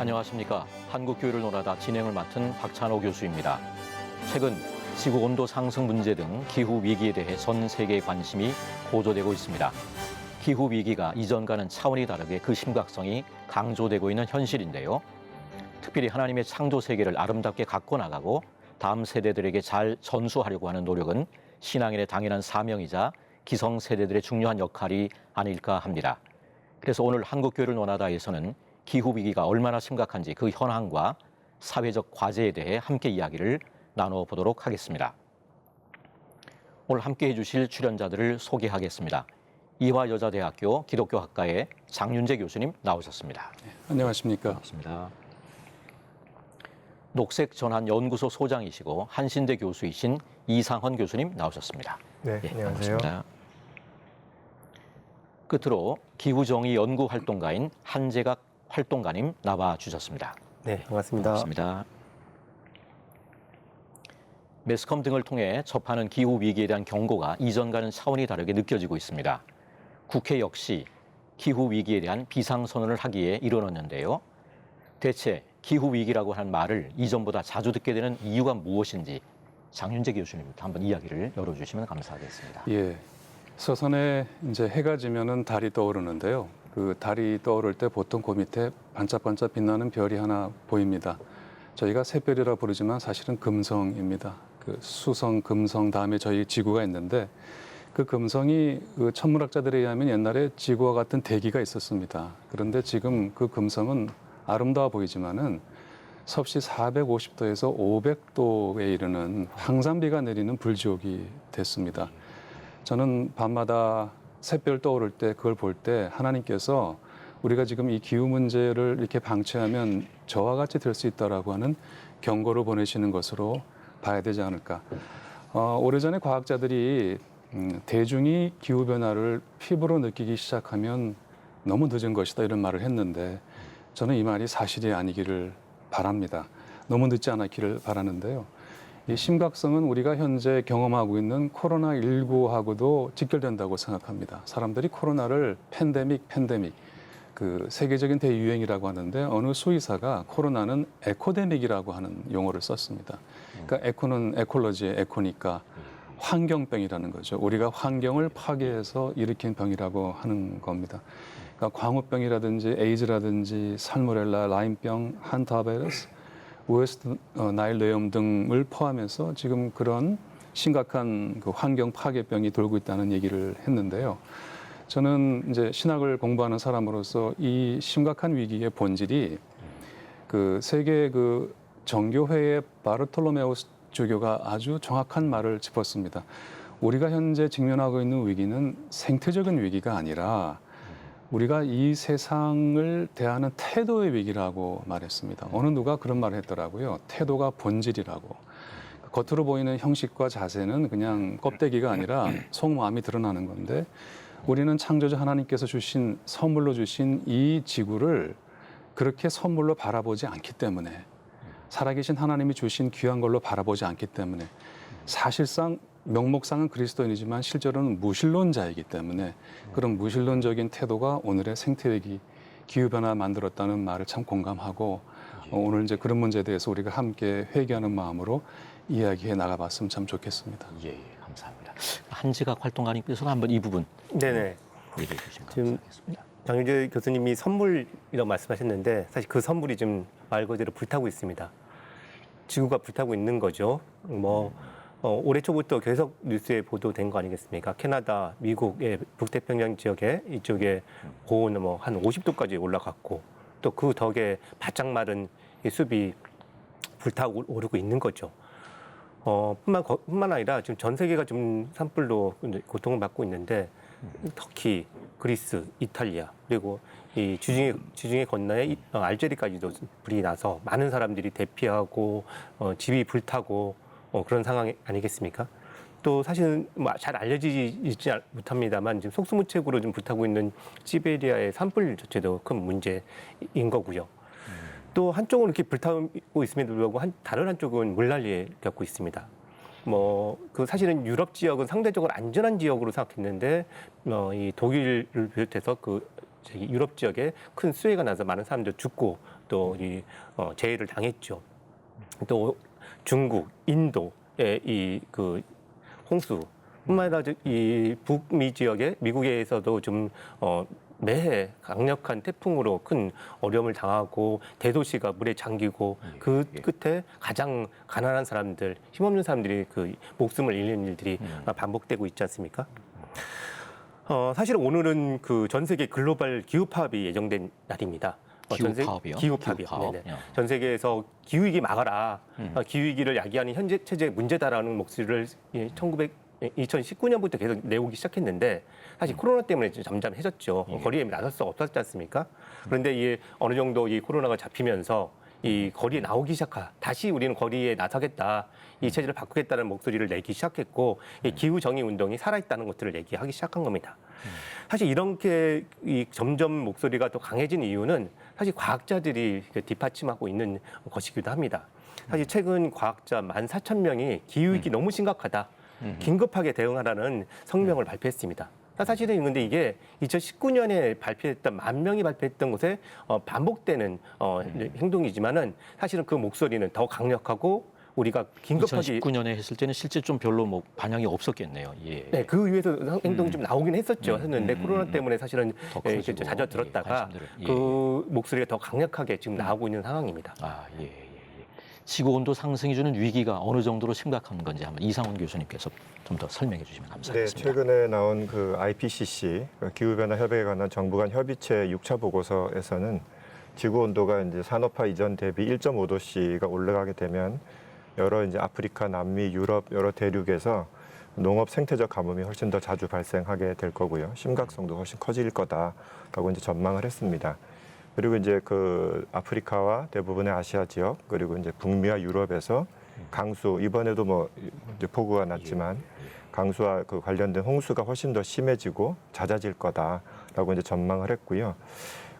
안녕하십니까. 한국교회를 논하다 진행을 맡은 박찬호 교수입니다. 최근 지구 온도 상승 문제 등 기후 위기에 대해 전 세계의 관심이 고조되고 있습니다. 기후 위기가 이전과는 차원이 다르게 그 심각성이 강조되고 있는 현실인데요. 특별히 하나님의 창조 세계를 아름답게 갖고 나가고 다음 세대들에게 잘 전수하려고 하는 노력은 신앙인의 당연한 사명이자 기성 세대들의 중요한 역할이 아닐까 합니다. 그래서 오늘 한국교회를 논하다에서는 기후 위기가 얼마나 심각한지 그 현황과 사회적 과제에 대해 함께 이야기를 나눠보도록 하겠습니다. 오늘 함께 해주실 출연자들을 소개하겠습니다. 이화여자대학교 기독교학과의 장윤재 교수님 나오셨습니다. 네, 안녕하십니까. 반갑습니다. 녹색전환연구소 소장이시고 한신대 교수이신 이상헌 교수님 나오셨습니다. 네, 예, 안녕하세요. 반갑습니다. 끝으로 기후정의 연구활동가인 한재각 활동가님 나와주셨습니다. 네, 반갑습니다. 반갑습니다. 매스컴 등을 통해 접하는 기후 위기에 대한 경고가 이전과는 차원이 다르게 느껴지고 있습니다. 국회 역시 기후 위기에 대한 비상선언을 하기에 이르렀는데요. 대체 기후 위기라고 하는 말을 이전보다 자주 듣게 되는 이유가 무엇인지 장윤재 교수님부터 한번 이야기를 열어주시면 감사하겠습니다. 예, 서산에 이제 해가 지면은 달이 떠오르는데요. 그 달이 떠오를 때 보통 그 밑에 반짝반짝 빛나는 별이 하나 보입니다. 저희가 새별이라 부르지만 사실은 금성입니다. 그 수성, 금성 다음에 저희 지구가 있는데 그 금성이 그 천문학자들에 의하면 옛날에 지구와 같은 대기가 있었습니다. 그런데 지금 그 금성은 아름다워 보이지만은 섭씨 450도에서 500도에 이르는 황산비가 내리는 불지옥이 됐습니다. 저는 밤마다 샛별 떠오를 때 그걸 볼 때 하나님께서 우리가 지금 이 기후 문제를 이렇게 방치하면 저와 같이 될 수 있다라고 하는 경고를 보내시는 것으로 봐야 되지 않을까. 오래전에 과학자들이 대중이 기후 변화를 피부로 느끼기 시작하면 너무 늦은 것이다 이런 말을 했는데 저는 이 말이 사실이 아니기를 바랍니다. 너무 늦지 않았기를 바라는데요. 이 심각성은 우리가 현재 경험하고 있는 코로나19하고도 직결된다고 생각합니다. 사람들이 코로나를 팬데믹, 그 세계적인 대유행이라고 하는데 어느 수의사가 코로나는 에코데믹이라고 하는 용어를 썼습니다. 그러니까 에코는 에콜로지의 에코니까 환경병이라는 거죠. 우리가 환경을 파괴해서 일으킨 병이라고 하는 겁니다. 그러니까 광우병이라든지 에이즈라든지 살모넬라, 라임병, 한타바이러스, 웨스트 나일 뇌염 등을 포함해서 지금 그런 심각한 그 환경 파괴병이 돌고 있다는 얘기를 했는데요. 저는 이제 신학을 공부하는 사람으로서 이 심각한 위기의 본질이 그 세계 그 정교회의 바르톨로메우스 주교가 아주 정확한 말을 짚었습니다. 우리가 현재 직면하고 있는 위기는 생태적인 위기가 아니라 우리가 이 세상을 대하는 태도의 위기라고 말했습니다. 어느 누가 그런 말을 했더라고요. 태도가 본질이라고. 겉으로 보이는 형식과 자세는 그냥 껍데기가 아니라 속마음이 드러나는 건데 우리는 창조주 하나님께서 주신 선물로 주신 이 지구를 그렇게 선물로 바라보지 않기 때문에 살아계신 하나님이 주신 귀한 걸로 바라보지 않기 때문에 사실상 명목상은 그리스도인이지만 실제로는 무신론자이기 때문에 그런 무신론적인 태도가 오늘의 생태위기, 기후변화 만들었다는 말을 참 공감하고 오늘 이제 그런 문제에 대해서 우리가 함께 회개하는 마음으로 이야기해 나가봤으면 참 좋겠습니다. 예, 감사합니다. 한재각 활동가님께서는 한번 이 부분 네네. 얘기해 주시면 지금 감사하겠습니다. 장윤재 교수님이 선물이라고 말씀하셨는데 사실 그 선물이 지금 말 그대로 불타고 있습니다. 지구가 불타고 있는 거죠. 올해 초부터 계속 뉴스에 보도된 거 아니겠습니까? 캐나다, 미국의 북태평양 지역에 이쪽에 고온은 한 50도까지 올라갔고 또 그 덕에 바짝 마른 이 숲이 불타고 오르고 있는 거죠. 뿐만 아니라 지금 전 세계가 좀 산불로 고통을 받고 있는데 터키, 그리스, 이탈리아 그리고 이 지중해 건너에 알제리까지도 불이 나서 많은 사람들이 대피하고 집이 불타고 그런 상황 아니겠습니까? 또 사실은 잘 알려지지 못합니다만 지금 속수무책으로 좀 불타고 있는 시베리아의 산불 자체도 큰 문제인 거고요. 또 한쪽은 이렇게 불타고 있음에도 불구하고 다른 한쪽은 물난리에 겪고 있습니다. 그 사실은 유럽 지역은 상대적으로 안전한 지역으로 생각했는데 이 독일을 비롯해서 그 유럽 지역에 큰 수해가 나서 많은 사람들 죽고 또 이 재해를 당했죠. 또 중국, 인도의 이 그 홍수뿐만 아니라 이 북미 지역의 미국에서도 좀 매해 강력한 태풍으로 큰 어려움을 당하고 대도시가 물에 잠기고 그 끝에 가장 가난한 사람들, 힘없는 사람들이 그 목숨을 잃는 일들이 반복되고 있지 않습니까? 사실 오늘은 그 전 세계 글로벌 기후 파업이 예정된 날입니다. 기후 파업이요? 기후 파업이요. 기후 파업. 네네. 전 세계에서 기후 위기 막아라. 기후 위기를 야기하는 현재 체제 문제다라는 목소리를 2019년부터 계속 내오기 시작했는데 사실 코로나 때문에 잠잠해졌죠. 거리에 나설 수가 없었지 않습니까? 그런데 이게 어느 정도 이 코로나가 잡히면서 이 거리에 나오기 다시 우리는 거리에 나서겠다. 이 체제를 바꾸겠다는 목소리를 내기 시작했고 이 기후 정의 운동이 살아있다는 것들을 얘기하기 시작한 겁니다. 사실 이렇게 점점 목소리가 더 강해진 이유는 사실 과학자들이 뒷받침하고 있는 것이기도 합니다. 사실 최근 과학자 14,000명이 기후위기 너무 심각하다. 긴급하게 대응하라는 성명을 발표했습니다. 사실은 근데 이게 2019년에 발표했던 10,000명이 발표했던 것에 반복되는 행동이지만은 사실은 그 목소리는 더 강력하고 우리가 긴급하게 2019년에 했을 때는 실제 좀 별로 뭐 반향이 없었겠네요. 예. 네, 그 위에서 행동이 좀 나오긴 했는데 코로나 때문에 사실은 더 커지고, 잦아들었다가 관심들을, 그 목소리가 더 강력하게 지금 나오고 있는 상황입니다. 아, 예, 예, 예. 지구 온도 상승이 주는 위기가 어느 정도로 심각한 건지 한번 이상훈 교수님께서 좀 더 설명해 주시면 네, 감사하겠습니다. 최근에 나온 그 IPCC 기후변화 협약에 관한 정부 간 협의체 6차 보고서에서는 지구 온도가 이제 산업화 이전 대비 1.5도씨가 올라가게 되면 여러 이제 아프리카, 남미, 유럽 여러 대륙에서 농업 생태적 가뭄이 훨씬 더 자주 발생하게 될 거고요. 심각성도 훨씬 커질 거다라고 이제 전망을 했습니다. 그리고 이제 그 아프리카와 대부분의 아시아 지역 그리고 이제 북미와 유럽에서 강수 이번에도 뭐 이제 폭우가 났지만 강수와 그 관련된 홍수가 훨씬 더 심해지고 잦아질 거다라고 이제 전망을 했고요.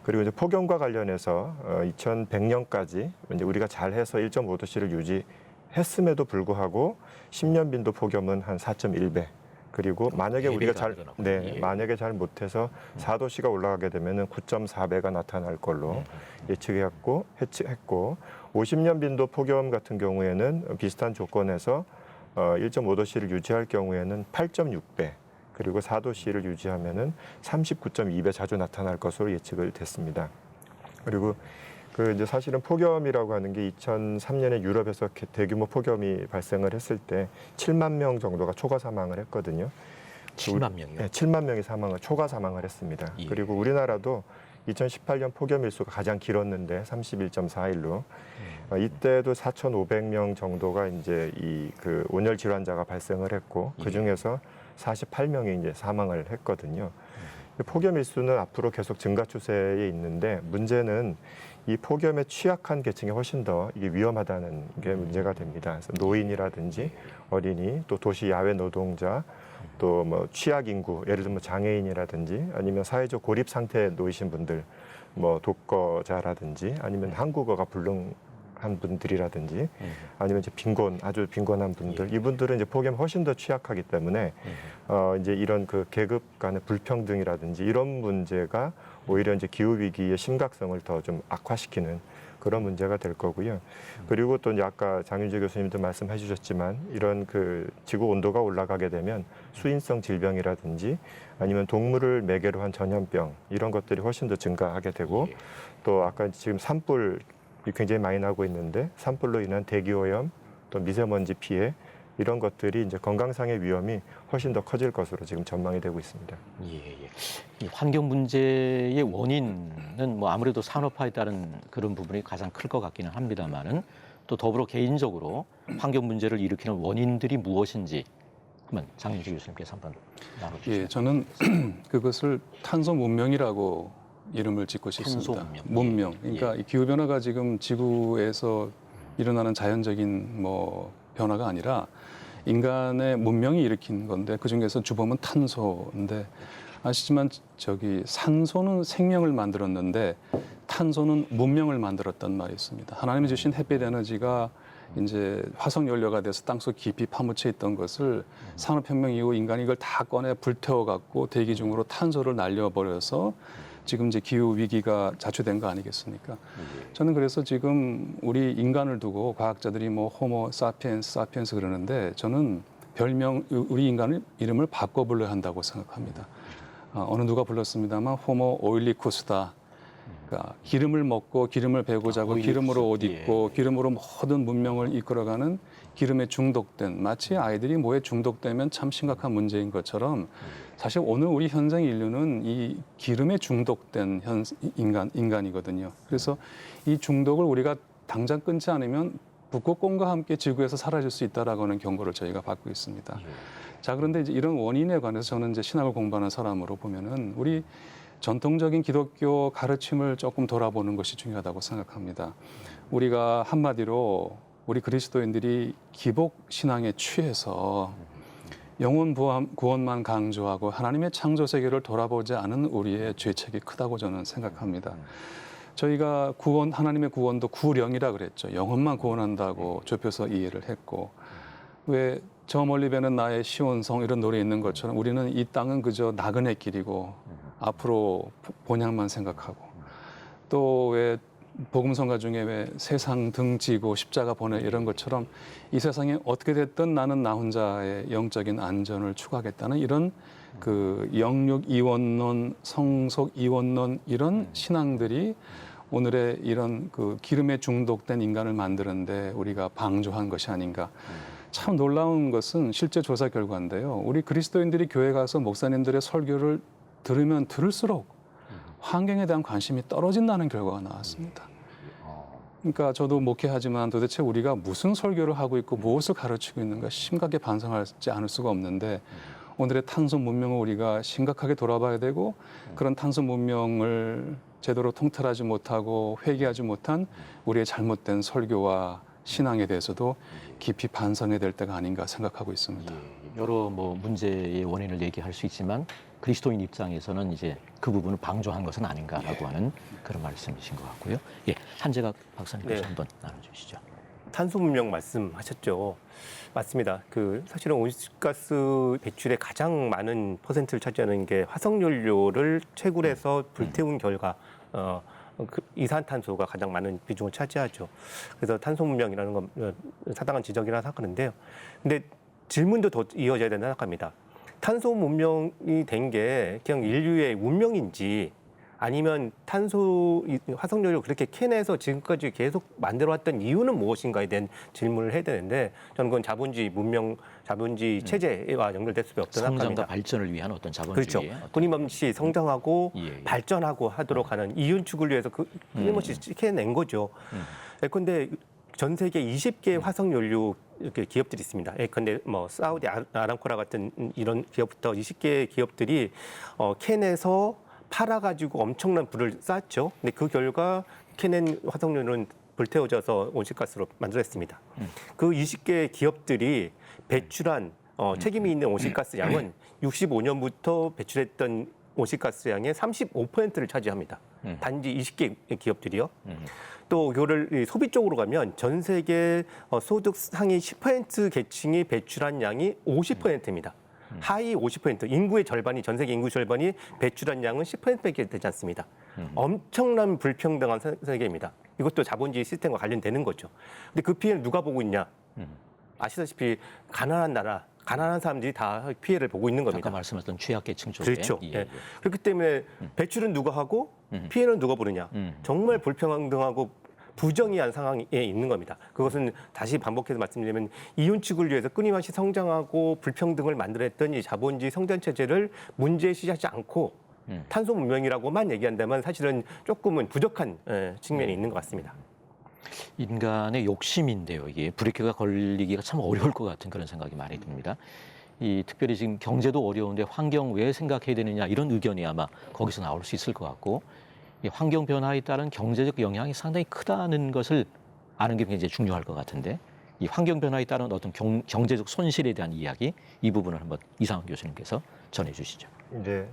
그리고 이제 폭염과 관련해서 2100년까지 이제 우리가 잘해서 1.5도씨를 유지했음에도 불구하고 10년 빈도 폭염은 한 4.1배. 그리고 만약에 우리가 만약에 잘 못해서 4도씨가 올라가게 되면은 9.4배가 나타날 걸로 예측했고 50년 빈도 폭염 같은 경우에는 비슷한 조건에서 1.5도씨를 유지할 경우에는 8.6배 그리고 4도씨를 유지하면은 39.2배 자주 나타날 것으로 예측을 됐습니다. 그리고 그 이제 사실은 폭염이라고 하는 게 2003년에 유럽에서 대규모 폭염이 발생을 했을 때 7만 명 정도가 초과 사망을 했거든요. 7만 명이요? 네, 7만 명이 초과 사망을 했습니다. 예. 그리고 우리나라도 2018년 폭염 일수가 가장 길었는데 31.4일로 이때도 4,500명 정도가 이제 이 그 온열 질환자가 발생을 했고 그 중에서 48명이 이제 사망을 했거든요. 폭염 일수는 앞으로 계속 증가 추세에 있는데 문제는 이 폭염에 취약한 계층이 훨씬 더 이게 위험하다는 게 문제가 됩니다. 그래서 노인이라든지 어린이, 또 도시 야외 노동자, 또 뭐 취약 인구, 예를 들면 장애인이라든지 아니면 사회적 고립 상태에 놓이신 분들, 뭐 독거자라든지 아니면 한국어가 불능한 분들이라든지 아니면 이제 아주 빈곤한 분들, 이분들은 이제 폭염에 훨씬 더 취약하기 때문에 이제 이런 그 계급 간의 불평등이라든지 이런 문제가 오히려 이제 기후 위기의 심각성을 더 좀 악화시키는 그런 문제가 될 거고요. 그리고 또 이제 아까 장윤재 교수님도 말씀해 주셨지만 이런 그 지구 온도가 올라가게 되면 수인성 질병이라든지 아니면 동물을 매개로 한 전염병 이런 것들이 훨씬 더 증가하게 되고 또 아까 지금 산불이 굉장히 많이 나고 있는데 산불로 인한 대기오염 또 미세먼지 피해 이런 것들이 이제 건강상의 위험이 훨씬 더 커질 것으로 지금 전망이 되고 있습니다. 예, 예. 이 환경 문제의 원인은 뭐 아무래도 산업화에 따른 그런 부분이 가장 클 것 같기는 합니다만은 또 더불어 개인적으로 환경 문제를 일으키는 원인들이 무엇인지 한번 장윤주 교수님께서 한번 나눠주시죠. 예, 저는 그것을 탄소 문명이라고 이름을 짓고 싶습니다. 탄소 문명. 문명. 예. 그러니까 이 기후 변화가 지금 지구에서 일어나는 자연적인 뭐 변화가 아니라 인간의 문명이 일으킨 건데 그 중에서 주범은 탄소인데 아시지만 저기 산소는 생명을 만들었는데 탄소는 문명을 만들었단 말이 있습니다. 하나님이 주신 햇빛 에너지가 이제 화석 연료가 돼서 땅속 깊이 파묻혀 있던 것을 산업혁명 이후 인간이 이걸 다 꺼내 불태워 갖고 대기 중으로 탄소를 날려버려서 지금 이제 기후 위기가 자초된 거 아니겠습니까? 저는 그래서 지금 우리 인간을 두고 과학자들이 뭐 호모 사피엔스 그러는데 저는 별명 우리 인간을 이름을 바꿔 불러야 한다고 생각합니다. 어느 누가 불렀습니다만 호모 오일리쿠스다. 그러니까 기름을 먹고 기름을 베고 자고 기름으로 옷 입고 기름으로 모든 문명을 이끌어가는 기름에 중독된, 마치 아이들이 뭐에 중독되면 참 심각한 문제인 것처럼 사실 오늘 우리 현생 인류는 이 기름에 중독된 인간이거든요. 그래서 이 중독을 우리가 당장 끊지 않으면 북극곰과 함께 지구에서 사라질 수 있다라고 하는 경고를 저희가 받고 있습니다. 자, 그런데 이제 이런 원인에 관해서 저는 이제 신학을 공부하는 사람으로 보면은 우리 전통적인 기독교 가르침을 조금 돌아보는 것이 중요하다고 생각합니다. 우리가 한마디로 우리 그리스도인들이 기복 신앙에 취해서 영혼 구원만 강조하고 하나님의 창조 세계를 돌아보지 않은 우리의 죄책이 크다고 저는 생각합니다. 저희가 하나님의 구원도 구령이라 그랬죠. 영혼만 구원한다고 좁혀서 이해를 했고, 왜 저 멀리 배는 나의 시온성 이런 노래 있는 것처럼 우리는 이 땅은 그저 나그네 길이고 앞으로 본향만 생각하고, 또 왜 복음성가 중에 왜 세상 등지고 십자가 보내 이런 것처럼 이 세상에 어떻게 됐든 나는 나 혼자의 영적인 안전을 추구하겠다는 이런 그 영육 이원론, 성속 이원론 이런 신앙들이 오늘의 이런 그 기름에 중독된 인간을 만드는데 우리가 방조한 것이 아닌가. 참 놀라운 것은 실제 조사 결과인데요. 우리 그리스도인들이 교회 가서 목사님들의 설교를 들으면 들을수록 환경에 대한 관심이 떨어진다는 결과가 나왔습니다. 그러니까 저도 목회하지만 도대체 우리가 무슨 설교를 하고 있고 무엇을 가르치고 있는가 심각하게 반성하지 않을 수가 없는데, 오늘의 탄소 문명을 우리가 심각하게 돌아봐야 되고, 그런 탄소 문명을 제대로 통틀하지 못하고 회개하지 못한 우리의 잘못된 설교와 신앙에 대해서도 깊이 반성해야 될 때가 아닌가 생각하고 있습니다. 여러 뭐 문제의 원인을 얘기할 수 있지만 그리스도인 입장에서는 이제 그 부분을 방조한 것은 아닌가라고 하는 그런 말씀이신 것 같고요. 예, 한재각 박사님께서 한번 나눠주시죠. 탄소 문명 말씀하셨죠. 맞습니다. 사실은 온실가스 배출의 가장 많은 퍼센트를 차지하는 게 화석연료를 채굴해서 불태운 결과 이산탄소가 가장 많은 비중을 차지하죠. 그래서 탄소 문명이라는 건 타당한 지적이라 생각하는데요. 근데 질문도 더 이어져야 된다 생각합니다. 탄소 문명이 된 게 그냥 인류의 운명인지, 아니면 화석연료를 그렇게 캐내서 지금까지 계속 만들어왔던 이유는 무엇인가에 대한 질문을 해야 되는데, 저는 그건 자본주의 문명, 자본주의 체제와 연결될 수밖에 없다고 성장과 생각합니다. 발전을 위한 어떤 자본주의의 그렇죠. 끊임없이 성장하고 발전하고 하도록 하는 이윤축을 위해서 끊임없이 캐낸 거죠. 예컨대 전 세계 20개의 화석연료 기업들이 있습니다. 예컨대 뭐 사우디 아람코라 같은 이런 기업부터 20개의 기업들이 캐내서 팔아가지고 엄청난 부를 쌓았죠. 근데 그 결과 캐낸 화석연료는 불태워져서 온실가스로 만들어졌습니다. 그 20개 기업들이 배출한 책임이 있는 온실가스 양은 65년부터 배출했던 온실가스 양의 35%를 차지합니다. 단지 20개 기업들이요. 또 이거를 소비 쪽으로 가면 전 세계 소득 상위 10% 계층이 배출한 양이 50%입니다. 하위 50%, 인구의 절반이, 전 세계 인구 절반이 배출한 양은 10%밖에 되지 않습니다. 엄청난 불평등한 세계입니다. 이것도 자본주의 시스템과 관련되는 거죠. 근데 그 피해를 누가 보고 있냐? 아시다시피 가난한 나라, 가난한 사람들이 다 피해를 보고 있는 겁니다. 아까 말씀하셨던 취약계층 쪽에. 그렇죠. 예. 그렇기 때문에 배출은 누가 하고 피해는 누가 보느냐. 정말 불평등하고 부정의한 상황에 있는 겁니다. 그것은 다시 반복해서 말씀드리면 이윤축을 위해서 끊임없이 성장하고 불평등을 만들어냈던 이 자본주의 성장 체제를 문제시하지 않고 탄소 문명이라고만 얘기한다면 사실은 조금은 부족한 측면이 있는 것 같습니다. 인간의 욕심인데요. 이게 브레이크가 걸리기가 참 어려울 것 같은 그런 생각이 많이 듭니다. 특별히 지금 경제도 어려운데 환경 왜 생각해야 되느냐 이런 의견이 아마 거기서 나올 수 있을 것 같고, 이 환경 변화에 따른 경제적 영향이 상당히 크다는 것을 아는 게 굉장히 중요할 것 같은데, 이 환경 변화에 따른 어떤 경제적 손실에 대한 이야기, 이 부분을 한번 이상훈 교수님께서 전해주시죠. 이제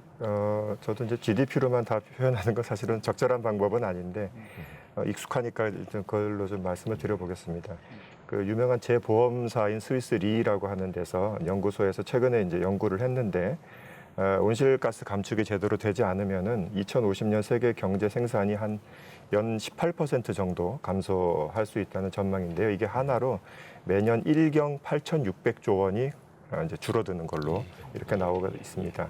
저도 이제 GDP로만 다 표현하는 건 사실은 적절한 방법은 아닌데 익숙하니까 그걸로 좀 말씀을 드려보겠습니다. 그 유명한 재보험사인 스위스 리라고 하는 데서 연구소에서 최근에 이제 연구를 했는데 온실가스 감축이 제대로 되지 않으면은 2050년 세계 경제 생산이 한 연 18% 정도 감소할 수 있다는 전망인데요. 이게 하나로 매년 1경 8,600조 원이 이제 줄어드는 걸로 이렇게 나오고 있습니다.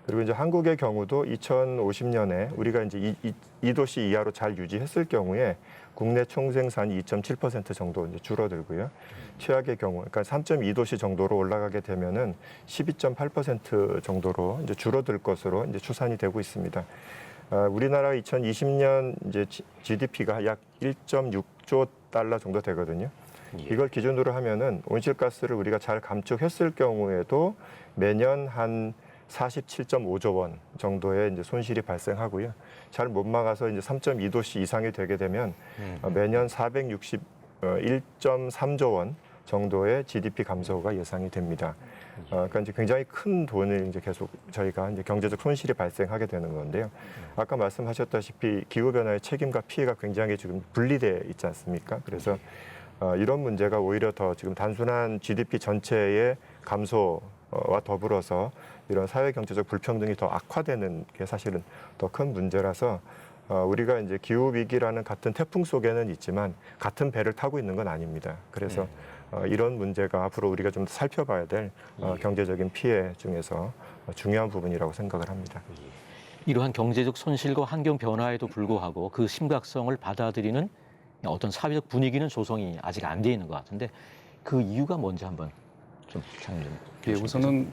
그리고 이제 한국의 경우도 2050년에 우리가 이제 2도씨 이하로 잘 유지했을 경우에 국내 총생산이 2.7% 정도 이제 줄어들고요. 최악의 경우, 그러니까 3.2도씨 정도로 올라가게 되면은 12.8% 정도로 이제 줄어들 것으로 이제 추산이 되고 있습니다. 우리나라 2020년 이제 GDP가 약 1.6조 달러 정도 되거든요. 이걸 기준으로 하면은 온실가스를 우리가 잘 감축했을 경우에도 매년 한 47.5조 원 정도의 이제 손실이 발생하고요. 잘 못 막아서 이제 3.2도씨 이상이 되게 되면 매년 461.3조 원 정도의 GDP 감소가 예상이 됩니다. 그러니까 이제 굉장히 큰 돈을 이제 계속 저희가 이제 경제적 손실이 발생하게 되는 건데요. 아까 말씀하셨다시피 기후 변화의 책임과 피해가 굉장히 지금 분리돼 있지 않습니까? 그래서 이런 문제가 오히려 더 지금 단순한 GDP 전체의 감소와 더불어서 이런 사회 경제적 불평등이 더 악화되는 게 사실은 더 큰 문제라서 우리가 이제 기후 위기라는 같은 태풍 속에는 있지만 같은 배를 타고 있는 건 아닙니다. 그래서 이런 문제가 앞으로 우리가 좀 살펴봐야 될 경제적인 피해 중에서 중요한 부분이라고 생각을 합니다. 이러한 경제적 손실과 환경 변화에도 불구하고 그 심각성을 받아들이는 어떤 사회적 분위기는 조성이 아직 안 돼 있는 것 같은데 그 이유가 뭔지 한번 좀 장님. 예, 우선은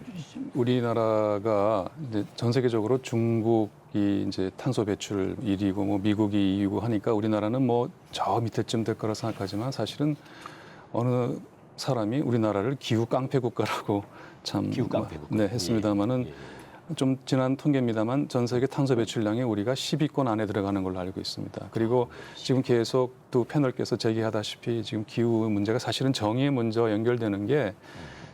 우리나라가 이제 전 세계적으로 중국이 이제 탄소 배출 1위고 뭐 미국이 2위고 하니까 우리나라는 뭐 저 밑에쯤 될 거라 생각하지만 사실은 어느 사람이 우리나라를 기후 깡패 국가라고 참 기후 깡패 국가. 네, 했습니다마는 예. 좀 지난 통계입니다만 전 세계 탄소 배출량에 우리가 10위권 안에 들어가는 걸로 알고 있습니다. 그리고 지금 계속 또 패널께서 제기하다시피 지금 기후 문제가 사실은 정의에 먼저 연결되는 게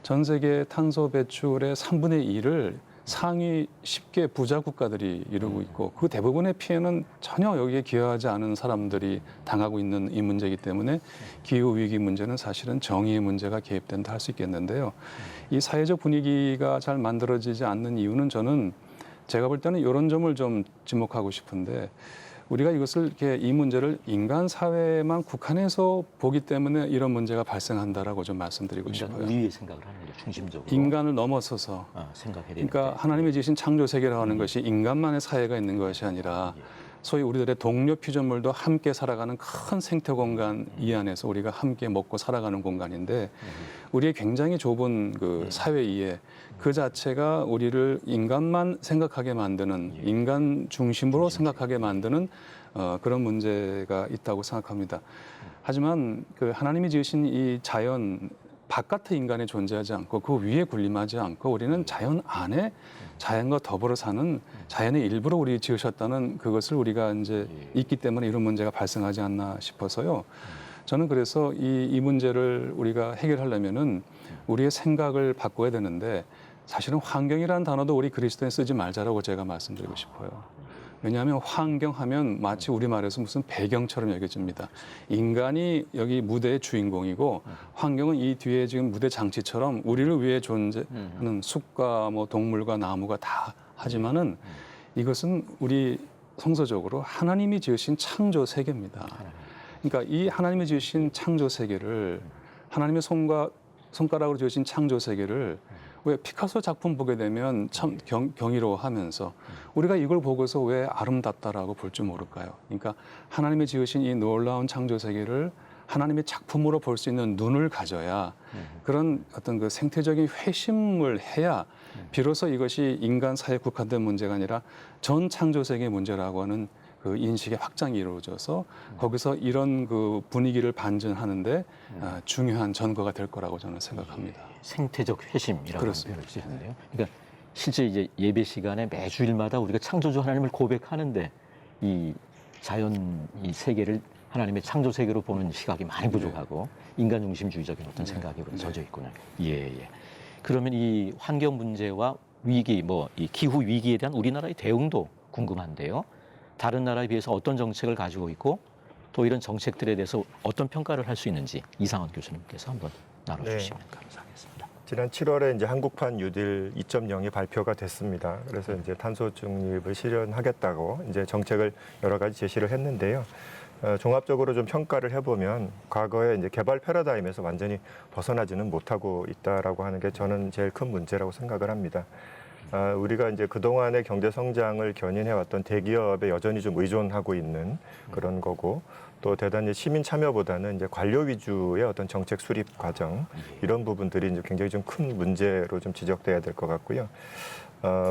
전 세계 탄소 배출의 3분의 1을 상위 10개 부자 국가들이 이루고 있고 그 대부분의 피해는 전혀 여기에 기여하지 않은 사람들이 당하고 있는 이 문제이기 때문에 기후 위기 문제는 사실은 정의의 문제가 개입된다 할 수 있겠는데요. 이 사회적 분위기가 잘 만들어지지 않는 이유는 저는 제가 볼 때는 이런 점을 좀 지목하고 싶은데 우리가 이것을 이렇게 이 문제를 인간 사회만 국한해서 보기 때문에 이런 문제가 발생한다라고 좀 말씀드리고 싶어요. 우리의 생각을 하는 거죠, 중심적으로. 인간을 넘어서서 생각해야 되는데. 그러니까 하나님이 지으신 창조 세계라고 하는 것이 인간만의 사회가 있는 것이 아니라 소위 우리들의 동료 피조물도 함께 살아가는 큰 생태 공간 이 안에서 우리가 함께 먹고 살아가는 공간인데 우리의 굉장히 좁은 그 사회 이해 그 자체가 우리를 인간만 생각하게 만드는 인간 중심으로 생각하게 만드는 그런 문제가 있다고 생각합니다. 하지만 그 하나님이 지으신 이 자연 바깥의 인간이 존재하지 않고 그 위에 군림하지 않고 우리는 자연 안에 자연과 더불어 사는 자연의 일부로 우리 지으셨다는 그것을 우리가 이제 있기 때문에 이런 문제가 발생하지 않나 싶어서요. 저는 그래서 이 문제를 우리가 해결하려면은 우리의 생각을 바꿔야 되는데 사실은 환경이라는 단어도 우리 그리스도인 쓰지 말자라고 제가 말씀드리고 싶어요. 왜냐하면 환경하면 마치 우리말에서 무슨 배경처럼 여겨집니다. 인간이 여기 무대의 주인공이고 환경은 이 뒤에 지금 무대 장치처럼 우리를 위해 존재하는 숲과 뭐 동물과 나무가 다 하지만은 이것은 우리 성서적으로 하나님이 지으신 창조 세계입니다. 그러니까 이 하나님이 지으신 창조 세계를 하나님의 손가락으로 지으신 창조 세계를 왜 피카소 작품 보게 되면 참 경이로워하면서 우리가 이걸 보고서 왜 아름답다라고 볼 줄 모를까요? 그러니까 하나님이 지으신 이 놀라운 창조 세계를 하나님의 작품으로 볼 수 있는 눈을 가져야 그런 어떤 그 생태적인 회심을 해야 비로소 이것이 인간 사회에 국한된 문제가 아니라 전 창조 세계의 문제라고 하는 그 인식의 확장이 이루어져서 거기서 이런 그 분위기를 반전하는데 중요한 전거가 될 거라고 저는 생각합니다. 생태적 회심이라고 그렇습니다. 표현을 쓰셨는데요. 그러니까 실제 이제 예배 시간에 매주일마다 우리가 창조주 하나님을 고백하는데 이 자연 이 세계를 하나님의 창조 세계로 보는 시각이 많이 부족하고 인간 중심주의적인 어떤 생각이 젖어 있군요. 예. 그러면 이 환경 문제와 위기, 뭐 이 기후 위기에 대한 우리나라의 대응도 궁금한데요. 다른 나라에 비해서 어떤 정책을 가지고 있고 또 이런 정책들에 대해서 어떤 평가를 할 수 있는지 이상원 교수님께서 한번 나눠주시면 감사하겠습니다. 지난 7월에 이제 한국판 뉴딜 2.0이 발표가 됐습니다. 그래서 이제 탄소 중립을 실현하겠다고 이제 정책을 여러 가지 제시를 했는데요. 종합적으로 좀 평가를 해보면 과거에 이제 개발 패러다임에서 완전히 벗어나지는 못하고 있다라고 하는 게 저는 제일 큰 문제라고 생각을 합니다. 우리가 이제 그동안의 경제 성장을 견인해왔던 대기업에 여전히 좀 의존하고 있는 그런 거고, 또 대단히 시민 참여보다는 이제 관료 위주의 어떤 정책 수립 과정, 이런 부분들이 이제 굉장히 좀 큰 문제로 좀 지적돼야 될 것 같고요.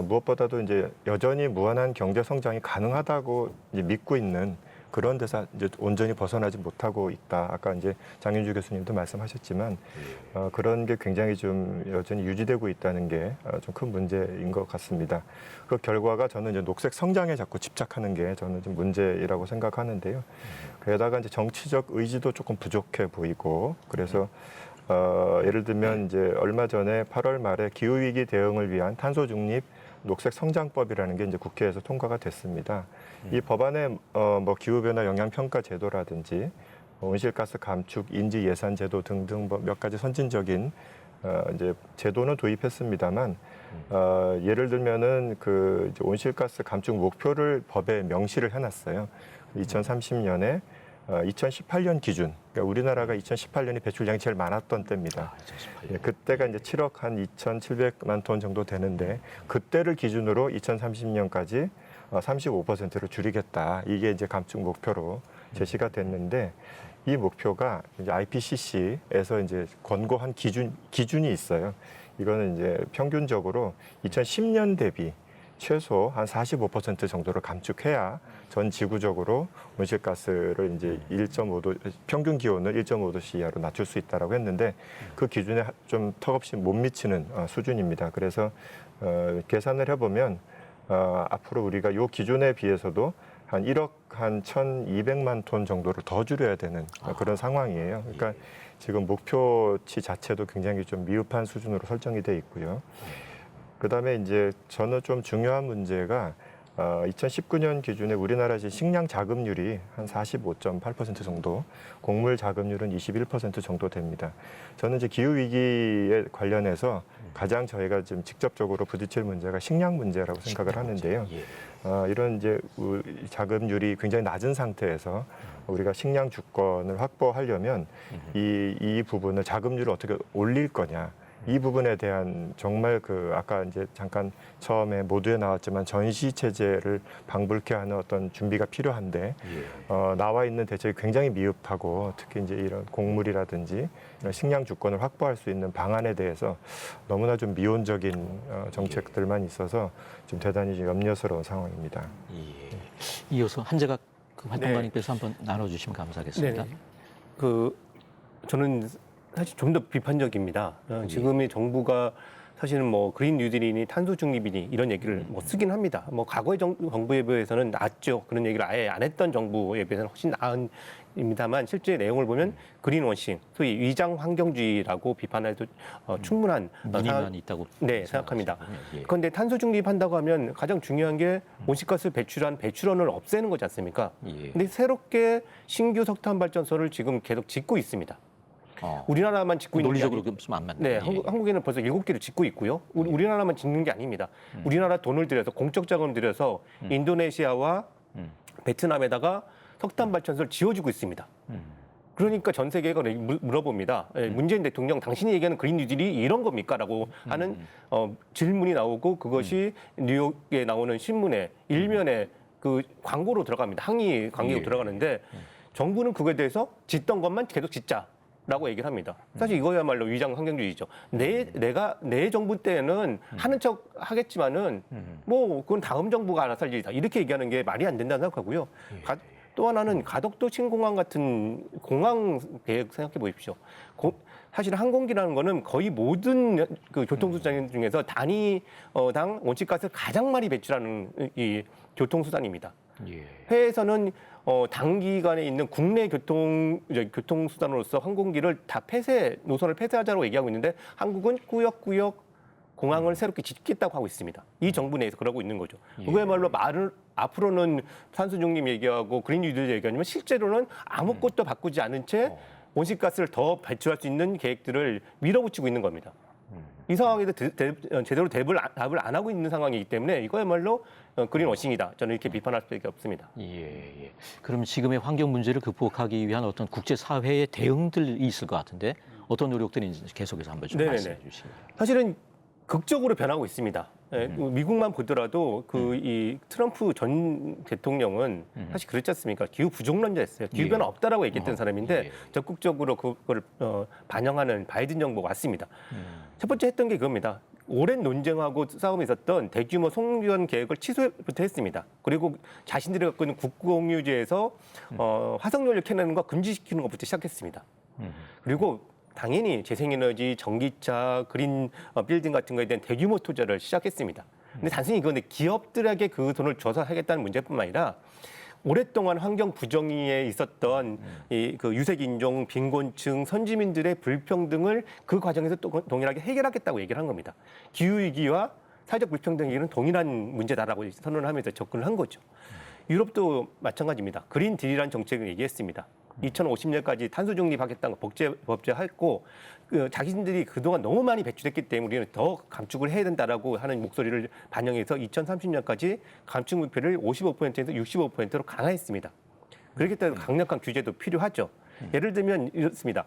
무엇보다도 이제 여전히 무한한 경제 성장이 가능하다고 이제 믿고 있는 그런 데서 이제 온전히 벗어나지 못하고 있다. 아까 이제 장윤주 교수님도 말씀하셨지만 그런 게 굉장히 좀 여전히 유지되고 있다는 게 좀 큰 문제인 것 같습니다. 그 결과가 저는 이제 녹색 성장에 자꾸 집착하는 게 저는 좀 문제라고 생각하는데요. 게다가 이제 정치적 의지도 조금 부족해 보이고, 그래서 예를 들면 이제 얼마 전에 8월 말에 기후 위기 대응을 위한 탄소 중립 녹색 성장법이라는 게 이제 국회에서 통과가 됐습니다. 이 법안에 뭐 기후 변화 영향 평가 제도라든지 온실가스 감축 인지 예산 제도 등등 몇 가지 선진적인 이제 제도는 도입했습니다만 예를 들면은 그 이제 온실가스 감축 목표를 법에 명시를 해놨어요. 2030년에 2018년 기준, 그러니까 우리나라가 2018년이 배출량이 제일 많았던 때입니다. 2018년. 예, 그때가 이제 7억 한 2,700만 톤 정도 되는데, 그때를 기준으로 2030년까지 35%로 줄이겠다. 이게 이제 감축 목표로 제시가 됐는데, 이 목표가 이제 IPCC에서 이제 권고한 기준이 있어요. 이거는 이제 평균적으로 2010년 대비 최소 한 45% 정도를 감축해야 전 지구적으로 온실가스를 이제 1.5도 평균 기온을 1.5도씨 이하로 낮출 수 있다라고 했는데, 그 기준에 좀 턱없이 못 미치는 수준입니다. 그래서 계산을 해보면 앞으로 우리가 이 기준에 비해서도 한 1억 한 1,200만 톤 정도를 더 줄여야 되는 그런 상황이에요. 그러니까 지금 목표치 자체도 굉장히 좀 미흡한 수준으로 설정이 돼 있고요. 그다음에 이제 저는 좀 중요한 문제가 2019년 기준에 우리나라 식량 자급률이 한 45.8% 정도, 곡물 자급률은 21% 정도 됩니다. 저는 이제 기후 위기에 관련해서 가장 저희가 지금 직접적으로 부딪힐 문제가 식량 문제라고 생각을 하는데요. 이런 이제 자급률이 굉장히 낮은 상태에서 우리가 식량 주권을 확보하려면 이 부분을 자급률을 어떻게 올릴 거냐. 이 부분에 대한 정말 그 아까 이제 잠깐 처음에 모두에 나왔지만 전시 체제를 방불케 하는 어떤 준비가 필요한데 나와 있는 대책이 굉장히 미흡하고, 특히 이제 이런 곡물이라든지 이런 식량 주권을 확보할 수 있는 방안에 대해서 너무나 좀 미온적인 정책들만 있어서 좀 대단히 좀 염려스러운 상황입니다. 이어서 한재각 그 활동가님께서 한번 나눠주시면 감사하겠습니다. 저는 사실 좀 더 비판적입니다. 지금의 정부가 사실은 뭐 그린 뉴딜이니 탄소 중립이니 이런 얘기를 뭐 쓰긴 합니다. 뭐 과거의 정부에 비해서는 낫죠. 그런 얘기를 아예 안 했던 정부에 비해서는 훨씬 나은입니다만, 실제 내용을 보면 그린워싱, 소위 위장 환경주의라고 비판해도 충분한 문의만 있다고 생각합니다. 예. 그런데 탄소 중립한다고 하면 가장 중요한 게 온실가스 배출한 배출원을 없애는 거지 않습니까? 근데 새롭게 신규 석탄 발전소를 지금 계속 짓고 있습니다. 우리나라만 짓고 있는 논리적으로 좀 안 맞네. 네, 한국에는 벌써 7개를 짓고 있고요. 우리나라만 짓는 게 아닙니다. 우리나라 돈을 들여서, 공적 자금을 들여서 인도네시아와 베트남에다가 석탄 발전소를 지어주고 있습니다. 그러니까 전 세계가 물어봅니다. 문재인 대통령, 당신이 얘기하는 그린 뉴딜이 이런 겁니까? 라고 하는 질문이 나오고, 그것이 뉴욕에 나오는 신문에 일면에 그 광고로 들어갑니다. 항의 광고로 들어가는데, 정부는 그거에 대해서 짓던 것만 계속 짓자. 라고 얘기를 합니다. 사실 이거야말로 위장 환경주의죠. 내 정부 때는 하는 척 하겠지만은 뭐 그건 다음 정부가 알아서 할 일이다. 이렇게 얘기하는 게 말이 안 된다고 생각하고요. 또 하나는 가덕도 신공항 같은 공항 계획 생각해 보십시오. 사실 항공기라는 거는 거의 모든 그 교통수단 중에서 단위당 온실가스를 가장 많이 배출하는 이 교통수단입니다. 해외에서는 단기간에 있는 국내 교통수단으로서 항공기를 다 노선을 폐쇄하자고 얘기하고 있는데, 한국은 꾸역꾸역 공항을 새롭게 짓겠다고 하고 있습니다. 이 정부 내에서 그러고 있는 거죠. 그거야말로 앞으로는 탄소 중립 얘기하고 그린 뉴딜 얘기하지만 실제로는 아무것도 바꾸지 않은 채 온실가스를 더 배출할 수 있는 계획들을 밀어붙이고 있는 겁니다. 이 상황에서 제대로 답을 안 하고 있는 상황이기 때문에 이거야말로 그린워싱이다. 저는 이렇게 비판할 수밖에 없습니다. 예. 그럼 지금의 환경 문제를 극복하기 위한 어떤 국제사회의 대응들이 있을 것 같은데 어떤 노력들이 있는지 계속해서 한번 좀 말씀해 주시면. 사실은 극적으로 변하고 있습니다. 미국만 보더라도 이 트럼프 전 대통령은 사실 그렇지 않습니까? 기후 부정론자였어요. 기후 변화 없다라고 얘기했던 사람인데 적극적으로 그걸 반영하는 바이든 정부가 왔습니다. 첫 번째 했던 게 그겁니다. 오랜 논쟁하고 싸움이 있었던 대규모 송전 계획을 취소부터 했습니다. 그리고 자신들이 갖고 있는 국공유지에서 화석연료 캐내는 거 금지시키는 것부터 시작했습니다. 그리고 당연히 재생에너지, 전기차, 그린 빌딩 같은 거에 대한 대규모 투자를 시작했습니다. 근데 단순히 이건 기업들에게 그 돈을 줘서 하겠다는 문제뿐만 아니라 오랫동안 환경 부정의에 있었던 그 유색인종, 빈곤층, 선지민들의 불평등을 그 과정에서 또 동일하게 해결하겠다고 얘기를 한 겁니다. 기후위기와 사회적 불평등 위기는 동일한 문제다라고 선언을 하면서 접근을 한 거죠. 유럽도 마찬가지입니다. 그린 딜이라는 정책을 얘기했습니다. 2050년까지 탄소 중립하겠다는 거 법제했고 자기들이 그동안 너무 많이 배출했기 때문에 우리는 더 감축을 해야 된다라고 하는 목소리를 반영해서 2030년까지 감축 목표를 55%에서 65%로 강화했습니다. 그렇기 때문에 강력한 규제도 필요하죠. 예를 들면 이렇습니다.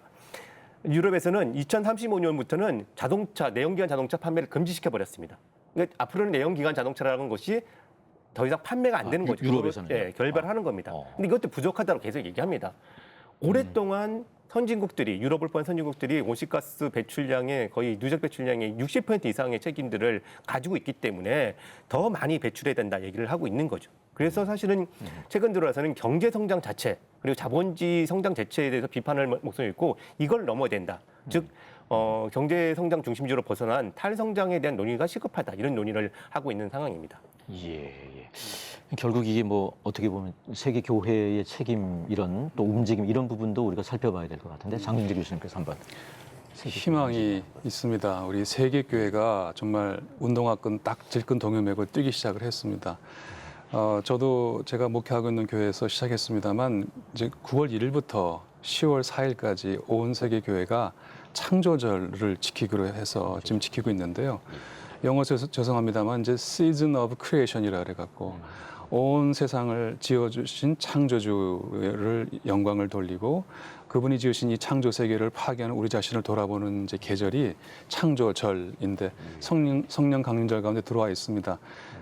유럽에서는 2035년부터는 자동차, 내연기관 자동차 판매를 금지시켜 버렸습니다. 그러니까 앞으로는 내연기관 자동차라는 것이 더 이상 판매가 안 되는 거죠. 유럽에서는 결발하는 겁니다. 근데 이것도 부족하다고 계속 얘기합니다. 오랫동안 선진국들이 유럽을 포함한 선진국들이 온실가스 배출량의 거의 누적 배출량의 60% 이상의 책임들을 가지고 있기 때문에 더 많이 배출해야 된다 얘기를 하고 있는 거죠. 그래서 사실은 최근 들어서는 경제 성장 자체 그리고 자본주의 성장 자체에 대해서 비판할 목소리 있고 이걸 넘어야 된다. 즉 경제 성장 중심주로 벗어난 탈성장에 대한 논의가 시급하다. 이런 논의를 하고 있는 상황입니다. 예. 결국 이게 뭐 어떻게 보면 세계 교회의 책임 이런 또 움직임 이런 부분도 우리가 살펴봐야 될 것 같은데 장윤재 교수님께서 한번 희망이 있습니다. 우리 세계 교회가 정말 운동화끈 딱 질끈 동요매고 뛰기 시작을 했습니다. 저도 제가 목회하고 있는 교회에서 시작했습니다만 이제 9월 1일부터 10월 4일까지 온 세계 교회가 창조절을 지키기로 해서 지금 지키고 있는데요. 영어에서 죄송합니다만 이제 Season of Creation이라 그래갖고 온 세상을 지어주신 창조주를 영광을 돌리고 그분이 지으신 이 창조 세계를 파괴하는 우리 자신을 돌아보는 이제 계절이 창조절인데 성령 강림절 가운데 들어와 있습니다.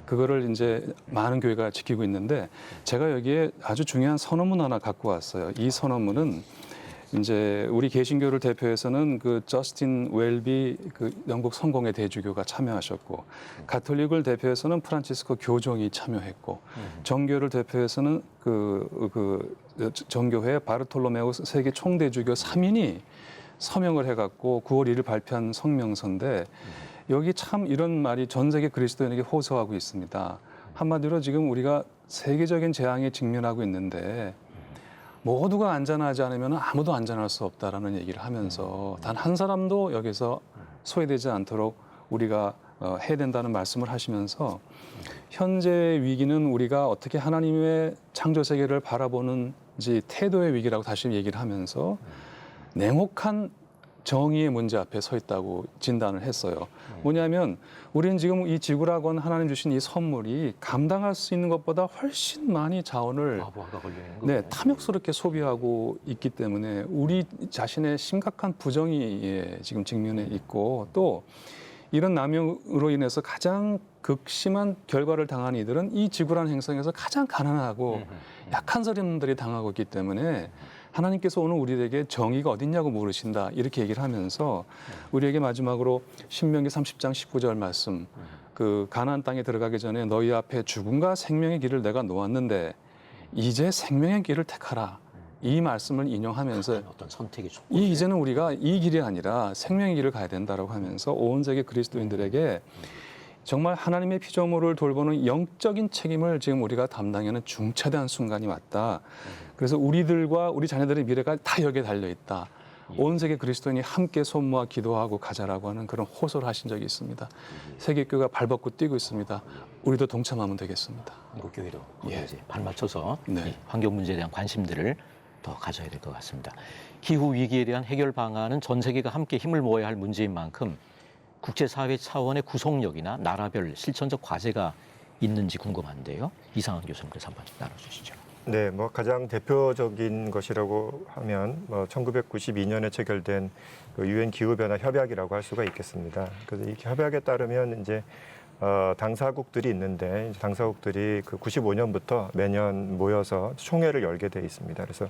그거를 이제 많은 교회가 지키고 있는데 제가 여기에 아주 중요한 선언문 하나 갖고 왔어요. 이 선언문은 이제 우리 개신교를 대표해서는 그 저스틴 웰비 그 영국 성공회 대주교가 참여하셨고 가톨릭을 대표해서는 프란치스코 교종이 참여했고 정교를 대표해서는 그 정교회 바르톨로메우 세계 총대주교 3인이 서명을 해갖고 9월 1일 발표한 성명서인데 여기 참 이런 말이 전 세계 그리스도인에게 호소하고 있습니다. 한마디로 지금 우리가 세계적인 재앙에 직면하고 있는데 모두가 안전하지 않으면 아무도 안전할 수 없다라는 얘기를 하면서 단 한 사람도 여기서 소외되지 않도록 우리가 해야 된다는 말씀을 하시면서 현재 위기는 우리가 어떻게 하나님의 창조 세계를 바라보는지 태도의 위기라고 다시 얘기를 하면서 냉혹한 정의의 문제 앞에 서 있다고 진단을 했어요. 뭐냐면 우리는 지금 이 지구라고 하나님 주신 이 선물이 감당할 수 있는 것보다 훨씬 많이 자원을 탐욕스럽게 소비하고 있기 때문에 우리 자신의 심각한 부정의에 지금 직면해 있고 또 이런 남용으로 인해서 가장 극심한 결과를 당한 이들은 이 지구라는 행성에서 가장 가난하고 약한 사람들이 당하고 있기 때문에 하나님께서 오늘 우리에게 정의가 어딨냐고 물으신다 이렇게 얘기를 하면서 우리에게 마지막으로 신명기 30장 19절 말씀 그 가나안 땅에 들어가기 전에 너희 앞에 죽음과 생명의 길을 내가 놓았는데 이제 생명의 길을 택하라 이 말씀을 인용하면서 어떤 선택이 좋고 이제는 우리가 이 길이 아니라 생명의 길을 가야 된다고 하면서 온 세계 그리스도인들에게 정말 하나님의 피조물을 돌보는 영적인 책임을 지금 우리가 담당하는 중차대한 순간이 왔다. 그래서 우리들과 우리 자녀들의 미래가 다 여기에 달려 있다. 온 세계 그리스도인이 함께 손모아 기도하고 가자라고 하는 그런 호소를 하신 적이 있습니다. 세계교회가 발벗고 뛰고 있습니다. 우리도 동참하면 되겠습니다. 한국교회도 이제 발맞춰서 네. 이 환경 문제에 대한 관심들을 더 가져야 될 것 같습니다. 기후 위기에 대한 해결 방안은 전 세계가 함께 힘을 모아야 할 문제인 만큼 국제사회 차원의 구속력이나 나라별 실천적 과제가 있는지 궁금한데요. 이상한 교수님께서 한번 나눠주시죠. 네, 뭐 가장 대표적인 것이라고 하면 뭐 1992년에 체결된 그 유엔 기후 변화 협약이라고 할 수가 있겠습니다. 그래서 이 협약에 따르면 이제 당사국들이 있는데 이제 당사국들이 그 95년부터 매년 모여서 총회를 열게 돼 있습니다. 그래서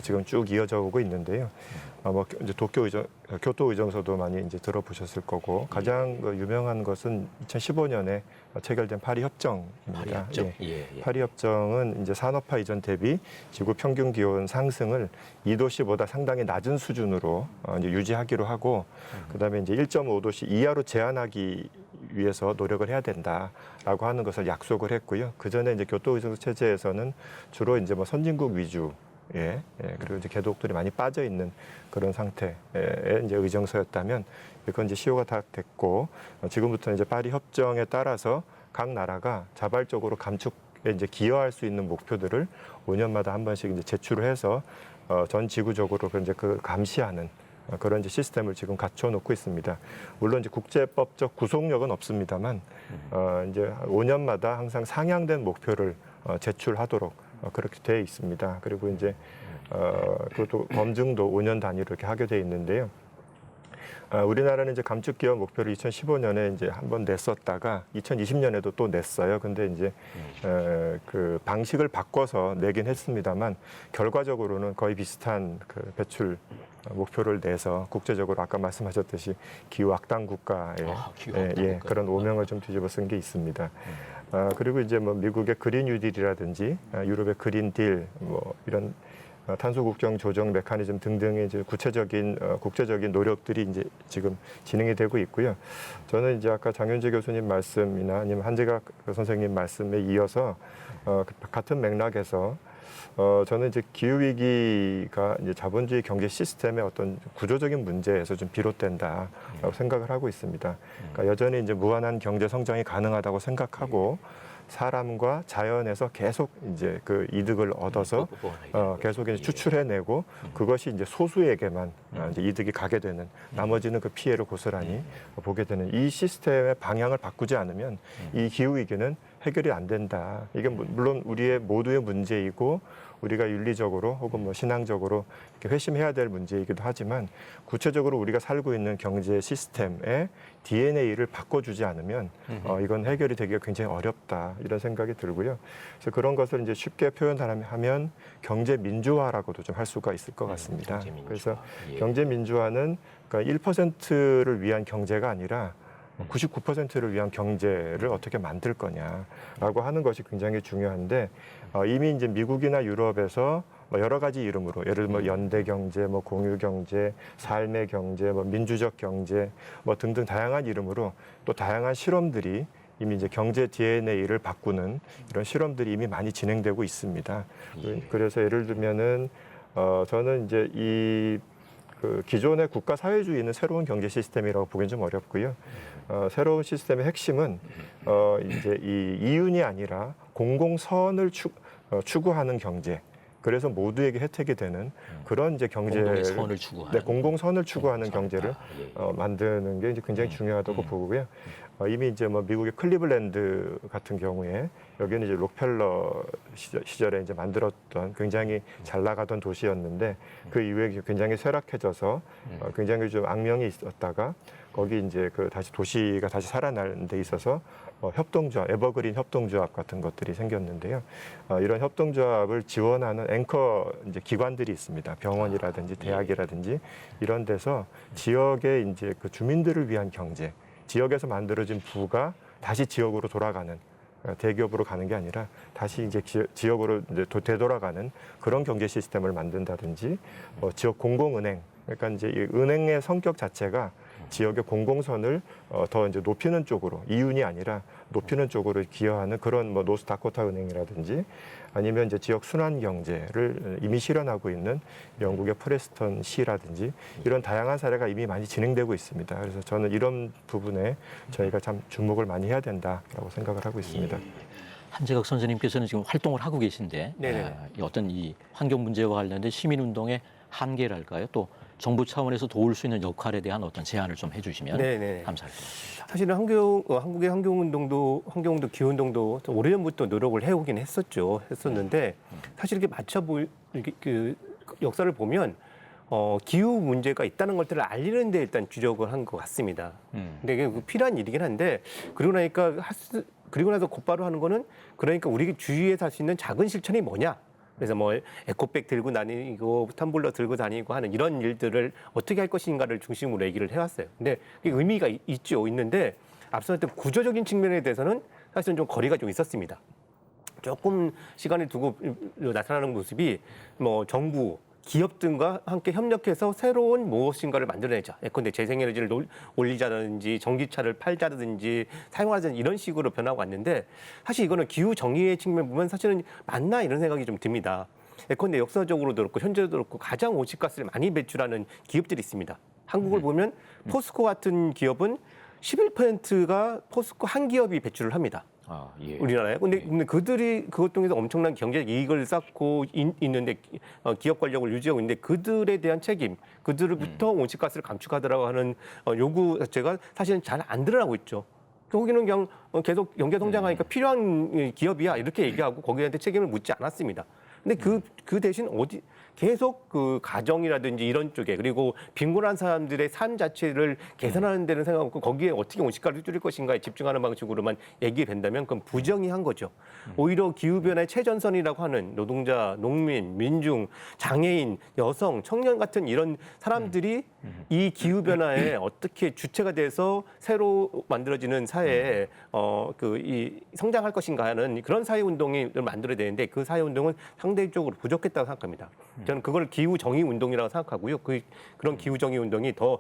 지금 쭉 이어져 오고 있는데요. 뭐 이제 교토 의정서도 많이 이제 들어보셨을 거고 가장 그 유명한 것은 2015년에 체결된 파리 협정입니다. 파리 협정. 예. 파리 협정은 이제 산업화 이전 대비 지구 평균 기온 상승을 2도씨보다 상당히 낮은 수준으로 이제 유지하기로 하고 그다음에 이제 1.5도씨 이하로 제한하기 위해서 노력을 해야 된다라고 하는 것을 약속을 했고요. 그 전에 이제 교토 의정서 체제에서는 주로 이제 뭐 선진국 위주 그리고 이제 개도국들이 많이 빠져 있는 그런 상태의 이제 의정서였다면 이건 이제 시효가 다 됐고 지금부터는 이제 파리 협정에 따라서 각 나라가 자발적으로 감축에 이제 기여할 수 있는 목표들을 5년마다 한 번씩 이제 제출을 해서 전 지구적으로 이제 그 감시하는 그런 이제 시스템을 지금 갖춰놓고 있습니다. 물론 이제 국제법적 구속력은 없습니다만 이제 5년마다 항상 상향된 목표를 제출하도록 그렇게 돼 있습니다. 그리고 이제 그것도 검증도 5년 단위로 이렇게 하게 돼 있는데요. 우리나라는 이제 감축 기여 목표를 2015년에 이제 한번 냈었다가 2020년에도 또 냈어요. 근데 이제 그 방식을 바꿔서 내긴 했습니다만 결과적으로는 거의 비슷한 그 배출 목표를 내서 국제적으로 아까 말씀하셨듯이 기후 악당 국가의 그런 오명을 좀 뒤집어 쓴 게 있습니다. 그리고 이제 뭐 미국의 그린 뉴딜이라든지 유럽의 그린 딜 뭐 이런 탄소 국경 조정 메커니즘 등등의 이제 구체적인 국제적인 노력들이 이제 지금 진행이 되고 있고요. 저는 이제 아까 장윤재 교수님 말씀이나 아니면 한재각 선생님 말씀에 이어서 같은 맥락에서 저는 이제 기후 위기가 이제 자본주의 경제 시스템의 어떤 구조적인 문제에서 좀 비롯된다라고 생각을 하고 있습니다. 그러니까 여전히 이제 무한한 경제 성장이 가능하다고 생각하고 사람과 자연에서 계속 이제 그 이득을 얻어서 계속 이제 추출해내고 그것이 이제 소수에게만 이제 이득이 가게 되는 나머지는 그 피해를 고스란히 보게 되는 이 시스템의 방향을 바꾸지 않으면 이 기후 위기는 해결이 안 된다. 이게 물론 우리의 모두의 문제이고 우리가 윤리적으로 혹은 뭐 신앙적으로 이렇게 회심해야 될 문제이기도 하지만 구체적으로 우리가 살고 있는 경제 시스템의 DNA를 바꿔주지 않으면 이건 해결이 되기가 굉장히 어렵다 이런 생각이 들고요. 그래서 그런 것을 이제 쉽게 표현하면 경제 민주화라고도 좀 할 수가 있을 것 같습니다. 그래서 경제 민주화는 그러니까 1%를 위한 경제가 아니라 99%를 위한 경제를 어떻게 만들 거냐라고 하는 것이 굉장히 중요한데 이미 이제 미국이나 유럽에서 뭐 여러 가지 이름으로 예를 들면 뭐 연대 경제, 뭐 공유 경제, 삶의 경제, 뭐 민주적 경제, 뭐 등등 다양한 이름으로 또 다양한 실험들이 이미 이제 경제 DNA를 바꾸는 이런 실험들이 이미 많이 진행되고 있습니다. 그래서 예를 들면은 저는 이제 그 기존의 국가 사회주의는 새로운 경제 시스템이라고 보기는 좀 어렵고요. 새로운 시스템의 핵심은 이제 이 이윤이 아니라 공공선을 추구하는 경제. 그래서 모두에게 혜택이 되는 그런 이제 경제를 공공선을 추구하는 경제를 만드는 게 이제 굉장히 중요하다고 보고요. 이미 이제 뭐 미국의 클리블랜드 같은 경우에 여기는 이제 록펠러 시절에 이제 만들었던 굉장히 잘 나가던 도시였는데 그 이후에 굉장히 쇠락해져서 굉장히 좀 악명이 있었다가 거기 이제 그 다시 도시가 다시 살아나는 데 있어서 협동조합, 에버그린 협동조합 같은 것들이 생겼는데요. 이런 협동조합을 지원하는 앵커 이제 기관들이 있습니다. 병원이라든지 대학이라든지 이런 데서 지역의 이제 그 주민들을 위한 경제, 지역에서 만들어진 부가 다시 지역으로 돌아가는 대기업으로 가는 게 아니라 다시 이제 지역으로 이제 되돌아가는 그런 경제 시스템을 만든다든지 지역 공공은행, 그러니까 이제 이 은행의 성격 자체가 지역의 공공선을 더 이제 높이는 쪽으로 이윤이 아니라 높이는 쪽으로 기여하는 그런 뭐 노스다코타 은행이라든지 아니면 이제 지역 순환 경제를 이미 실현하고 있는 영국의 프레스턴 시라든지 이런 다양한 사례가 이미 많이 진행되고 있습니다. 그래서 저는 이런 부분에 저희가 참 주목을 많이 해야 된다라고 생각을 하고 있습니다. 한재각 선생님께서는 지금 활동을 하고 계신데 어떤 이 환경 문제와 관련된 시민운동의 한계랄까요? 또 정부 차원에서 도울 수 있는 역할에 대한 어떤 제안을 좀 해주시면 네네. 감사할 것 같습니다. 사실은 한국의 환경운동도 기후운동도 오래전부터 노력을 해오긴 했었는데 사실 이렇게 역사를 보면 기후 문제가 있다는 것들을 알리는 데 일단 주력을 한 것 같습니다. 근데 이게 필요한 일이긴 한데 그리고 나서 곧바로 하는 거는 그러니까 우리 주위에 할 수 있는 작은 실천이 뭐냐? 그래서 뭐 에코백 들고 다니고 텀블러 들고 다니고 하는 이런 일들을 어떻게 할 것인가를 중심으로 얘기를 해왔어요. 근데 그게 의미가 있는데 앞서 했던 구조적인 측면에 대해서는 사실은 좀 거리가 좀 있었습니다. 조금 시간을 두고 나타나는 모습이 뭐 정부, 기업 등과 함께 협력해서 새로운 무엇인가를 만들어내자. 예컨대 재생에너지를 올리자든지 전기차를 팔자든지 사용하자든지 이런 식으로 변하고 왔는데 사실 이거는 기후 정의의 측면 보면 사실은 맞나 이런 생각이 좀 듭니다. 예컨대 역사적으로도 그렇고 현재도 그렇고 가장 온실가스를 많이 배출하는 기업들이 있습니다. 한국을 보면 포스코 같은 기업은 11%가 포스코 한 기업이 배출을 합니다. 아, 예. 우리나라에. 근데 그들이 그것 통해서 엄청난 경제적 이익을 쌓고 있는데 기업 권력을 유지하고 있는데 그들에 대한 책임, 그들부터 온실가스를 감축하더라고 하는 요구 자체가 사실은 잘 안 드러나고 있죠. 거기는 그냥 계속 경제 성장하니까 필요한 기업이야 이렇게 얘기하고 거기한테 책임을 묻지 않았습니다. 근데 그 대신 계속 그 가정이라든지 이런 쪽에 그리고 빈곤한 사람들의 삶 자체를 개선하는 데는 생각 없고 거기에 어떻게 온실가를 줄일 것인가에 집중하는 방식으로만 얘기된다면 그건 부정의한 거죠. 오히려 기후변화의 최전선이라고 하는 노동자, 농민, 민중, 장애인, 여성, 청년 같은 이런 사람들이 이 기후변화에 어떻게 주체가 돼서 새로 만들어지는 사회에 이 성장할 것인가 하는 그런 사회운동을 만들어야 되는데 그 사회운동은 상대적으로 부족했다고 생각합니다. 저는 그걸 기후정의 운동이라고 생각하고요. 그런 기후정의 운동이 더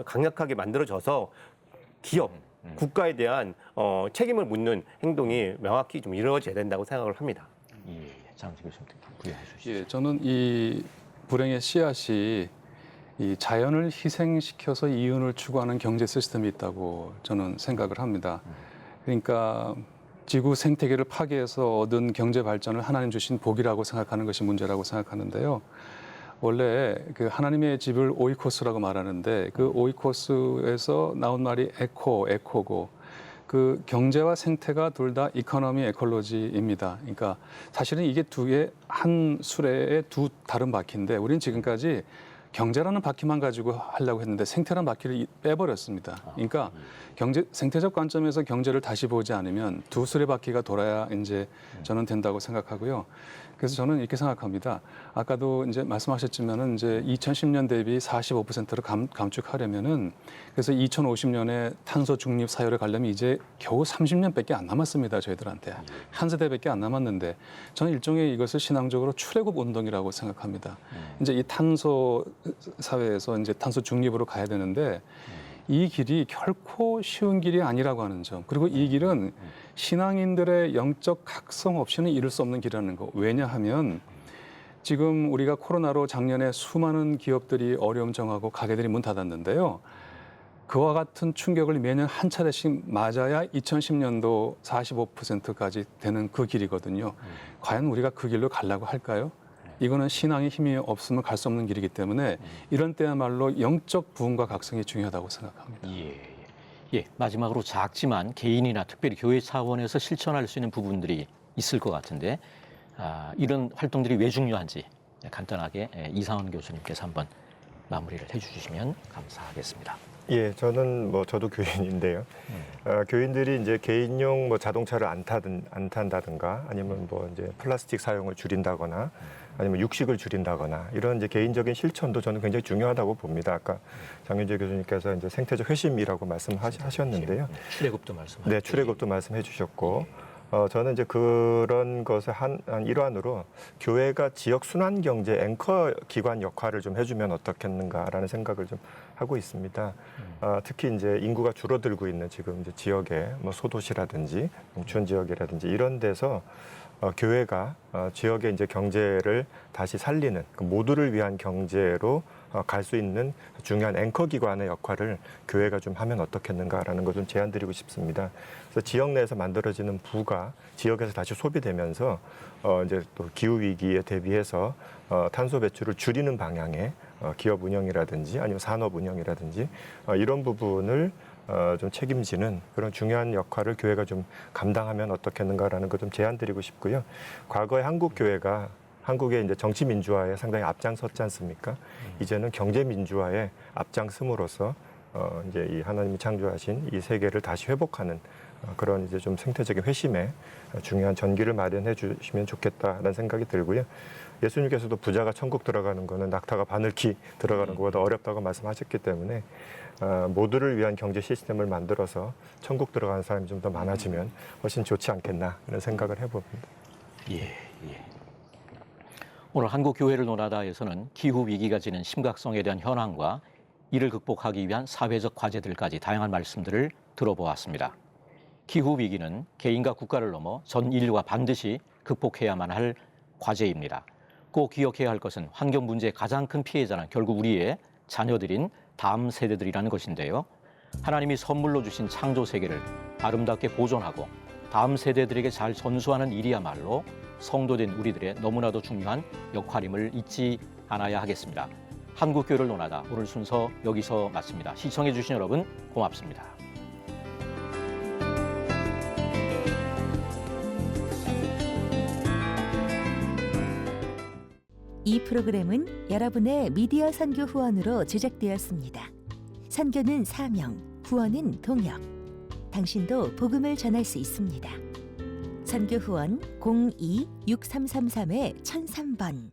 강력하게 만들어져서 기업, 국가에 대한 책임을 묻는 행동이 명확히 좀 이루어져야 된다고 생각을 합니다. 예, 장수 교수님 부여해 주시죠. 예, 저는 이 불행의 씨앗이 이 자연을 희생시켜서 이윤을 추구하는 경제 시스템이 있다고 저는 생각을 합니다. 그러니까 지구 생태계를 파괴해서 얻은 경제 발전을 하나님 주신 복이라고 생각하는 것이 문제라고 생각하는데요. 원래 그 하나님의 집을 오이코스라고 말하는데 그 오이코스에서 나온 말이 에코고 그 경제와 생태가 둘 다 이코노미 에콜로지입니다. 그러니까 사실은 이게 두 개 한 수레의 두 다른 바퀴인데 우리는 지금까지 경제라는 바퀴만 가지고 하려고 했는데 생태라는 바퀴를 빼버렸습니다. 그러니까 생태적 관점에서 경제를 다시 보지 않으면 두 수레 바퀴가 돌아야 이제 저는 된다고 생각하고요. 그래서 저는 이렇게 생각합니다. 아까도 이제 말씀하셨지만은 이제 2010년 대비 45%를 감축하려면은 그래서 2050년에 탄소 중립 사회를 가려면 이제 겨우 30년밖에 안 남았습니다. 저희들한테 한 세대밖에 안 남았는데 저는 일종의 이것을 신앙적으로 출애굽 운동이라고 생각합니다. 이제 이 탄소 사회에서 이제 탄소 중립으로 가야 되는데 이 길이 결코 쉬운 길이 아니라고 하는 점. 그리고 이 길은 신앙인들의 영적 각성 없이는 이룰 수 없는 길이라는 거. 왜냐하면 지금 우리가 코로나로 작년에 수많은 기업들이 어려움 정하고 가게들이 문 닫았는데요. 그와 같은 충격을 매년 한 차례씩 맞아야 2010년도 45%까지 되는 그 길이거든요. 과연 우리가 그 길로 가려고 할까요? 이거는 신앙의 힘이 없으면 갈 수 없는 길이기 때문에 이런 때야말로 영적 부흥과 각성이 중요하다고 생각합니다. 예, 마지막으로 작지만 개인이나 특별히 교회 차원에서 실천할 수 있는 부분들이 있을 것 같은데 이런 활동들이 왜 중요한지 간단하게 이상원 교수님께서 한번 마무리를 해주시면 감사하겠습니다. 예, 저도 교인인데요. 교인들이 이제 개인용 자동차를 안 탄다든가 아니면 이제 플라스틱 사용을 줄인다거나 아니면 육식을 줄인다거나 이런 이제 개인적인 실천도 저는 굉장히 중요하다고 봅니다. 아까 장윤재 교수님께서 이제 생태적 회심이라고 말씀하셨는데요. 출애굽도 말씀하셨죠. 네, 출애굽도 말씀해 주셨고 저는 이제 그런 것의 한 일환으로 교회가 지역 순환 경제 앵커 기관 역할을 좀 해주면 어떻겠는가라는 생각을 좀 하고 있습니다. 특히 이제 인구가 줄어들고 있는 지금 이제 지역에 소도시라든지 농촌 지역이라든지 이런 데서 교회가 지역의 이제 경제를 다시 살리는 모두를 위한 경제로 갈 수 있는 중요한 앵커 기관의 역할을 교회가 좀 하면 어떻겠는가라는 걸 좀 제안드리고 싶습니다. 그래서 지역 내에서 만들어지는 부가 지역에서 다시 소비되면서 이제 또 기후 위기에 대비해서 탄소 배출을 줄이는 방향의 기업 운영이라든지 아니면 산업 운영이라든지 이런 부분을 좀 책임지는 그런 중요한 역할을 교회가 좀 감당하면 어떻겠는가라는 거 좀 제안드리고 싶고요. 과거에 한국 교회가 한국의 이제 정치 민주화에 상당히 앞장섰지 않습니까? 이제는 경제 민주화에 앞장섬으로써 이제 이 하나님이 창조하신 이 세계를 다시 회복하는 그런 이제 좀 생태적인 회심에 중요한 전기를 마련해 주시면 좋겠다라는 생각이 들고요. 예수님께서도 부자가 천국 들어가는 거는 낙타가 바늘기 들어가는 것보다 어렵다고 말씀하셨기 때문에 모두를 위한 경제 시스템을 만들어서 천국 들어가는 사람이 좀 더 많아지면 훨씬 좋지 않겠나 이런 생각을 해봅니다. 예, 예. 오늘 한국교회를 논하다에서는 기후 위기가 지닌 심각성에 대한 현황과 이를 극복하기 위한 사회적 과제들까지 다양한 말씀들을 들어보았습니다. 기후 위기는 개인과 국가를 넘어 전 인류가 반드시 극복해야만 할 과제입니다. 꼭 기억해야 할 것은 환경 문제의 가장 큰 피해자는 결국 우리의 자녀들인 다음 세대들이라는 것인데요. 하나님이 선물로 주신 창조 세계를 아름답게 보존하고 다음 세대들에게 잘 전수하는 일이야말로 성도된 우리들의 너무나도 중요한 역할임을 잊지 않아야 하겠습니다. 한국교회를 논하다 오늘 순서 여기서 마칩니다. 시청해 주신 여러분 고맙습니다. 이 프로그램은 여러분의 미디어 선교 후원으로 제작되었습니다. 선교는 사명, 후원은 동역. 당신도 복음을 전할 수 있습니다. 선교 후원 02-6333-1003번